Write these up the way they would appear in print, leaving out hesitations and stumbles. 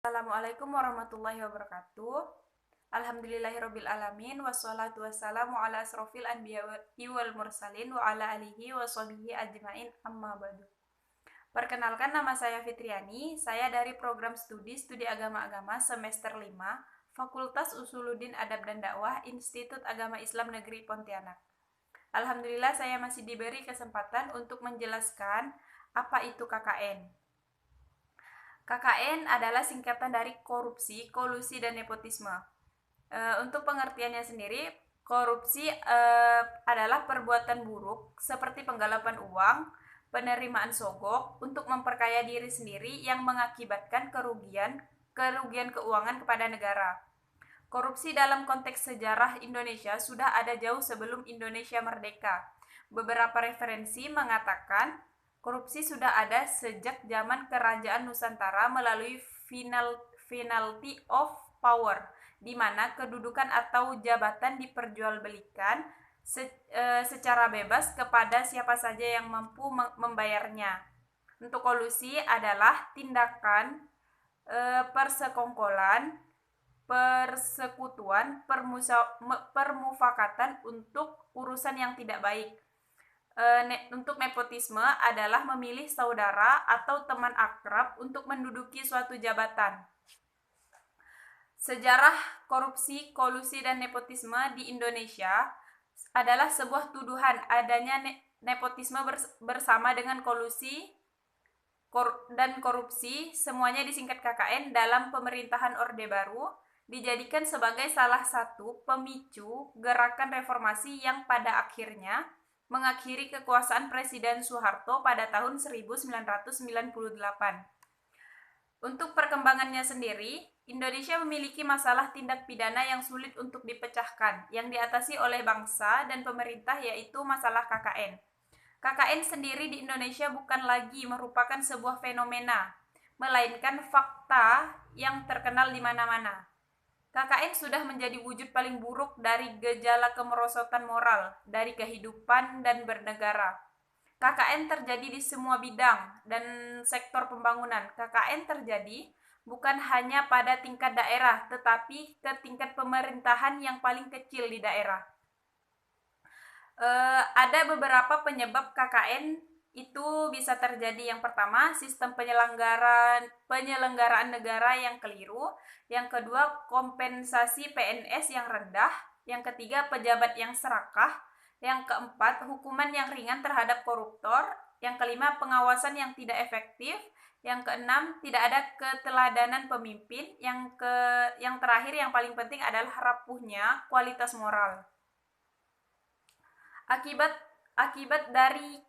Assalamualaikum warahmatullahi wabarakatuh. Alhamdulillahirabbil alamin wassalatu wassalamu ala asrofil anbiya'i wal mursalin wa ala alihi washabihi ajmain amma ba'du. Perkenalkan, nama saya Fitriani. Saya dari program studi agama-agama semester 5, Fakultas Usuluddin Adab dan Dakwah, Institut Agama Islam Negeri Pontianak. Alhamdulillah saya masih diberi kesempatan untuk menjelaskan apa itu KKN. KKN adalah singkatan dari korupsi, kolusi, dan nepotisme. Untuk pengertiannya sendiri, korupsi adalah perbuatan buruk seperti penggalapan uang, penerimaan sogok untuk memperkaya diri sendiri yang mengakibatkan kerugian keuangan kepada negara. Korupsi dalam konteks sejarah Indonesia sudah ada jauh sebelum Indonesia merdeka. Beberapa referensi mengatakan korupsi sudah ada sejak zaman Kerajaan Nusantara melalui finality of power, di mana kedudukan atau jabatan diperjualbelikan secara bebas kepada siapa saja yang mampu membayarnya. Untuk kolusi adalah tindakan persekongkolan, persekutuan, permufakatan untuk urusan yang tidak baik. Untuk nepotisme adalah memilih saudara atau teman akrab untuk menduduki suatu jabatan. Sejarah korupsi, kolusi, dan nepotisme di Indonesia adalah sebuah tuduhan adanya nepotisme bersama dengan kolusi dan korupsi, semuanya disingkat KKN, dalam pemerintahan Orde Baru, dijadikan sebagai salah satu pemicu gerakan reformasi yang pada akhirnya mengakhiri kekuasaan Presiden Soeharto pada tahun 1998. Untuk perkembangannya sendiri, Indonesia memiliki masalah tindak pidana yang sulit untuk dipecahkan, yang diatasi oleh bangsa dan pemerintah, yaitu masalah KKN. KKN sendiri di Indonesia bukan lagi merupakan sebuah fenomena, melainkan fakta yang terkenal di mana-mana. KKN sudah menjadi wujud paling buruk dari gejala kemerosotan moral dari kehidupan dan bernegara. KKN terjadi di semua bidang dan sektor pembangunan. KKN terjadi bukan hanya pada tingkat daerah, tetapi ke tingkat pemerintahan yang paling kecil di daerah. Ada beberapa penyebab KKN itu bisa terjadi. Yang pertama, sistem penyelenggaraan negara yang keliru. Yang kedua, kompensasi PNS yang rendah. Yang ketiga, pejabat yang serakah. Yang keempat, hukuman yang ringan terhadap koruptor. Yang kelima, pengawasan yang tidak efektif. Yang keenam, tidak ada keteladanan pemimpin. Yang terakhir, yang paling penting adalah rapuhnya kualitas moral. Akibat dari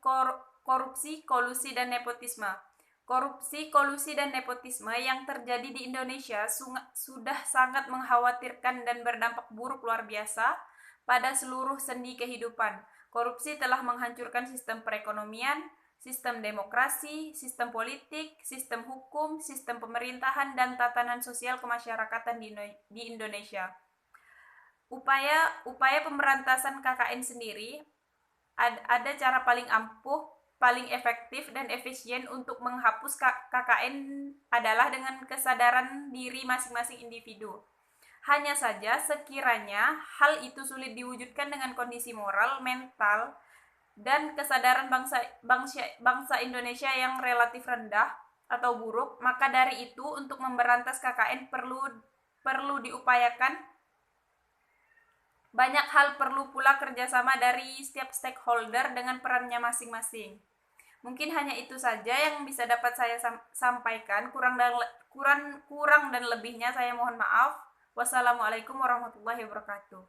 korupsi, kolusi, dan nepotisme. Korupsi, kolusi, dan nepotisme yang terjadi di Indonesia sudah sangat mengkhawatirkan dan berdampak buruk luar biasa pada seluruh sendi kehidupan. Korupsi telah menghancurkan sistem perekonomian, sistem demokrasi, sistem politik, sistem hukum, sistem pemerintahan, dan tatanan sosial kemasyarakatan di Indonesia. Upaya pemberantasan KKN sendiri, ada cara paling ampuh, paling efektif, dan efisien untuk menghapus KKN adalah dengan kesadaran diri masing-masing individu. Hanya saja sekiranya hal itu sulit diwujudkan dengan kondisi moral, mental, dan kesadaran bangsa Indonesia yang relatif rendah atau buruk, maka dari itu untuk memberantas KKN perlu diupayakan banyak hal. Perlu pula kerjasama dari setiap stakeholder dengan perannya masing-masing. Mungkin hanya itu saja yang bisa dapat saya sampaikan. Kurang dan lebihnya saya mohon maaf. Wassalamualaikum warahmatullahi wabarakatuh.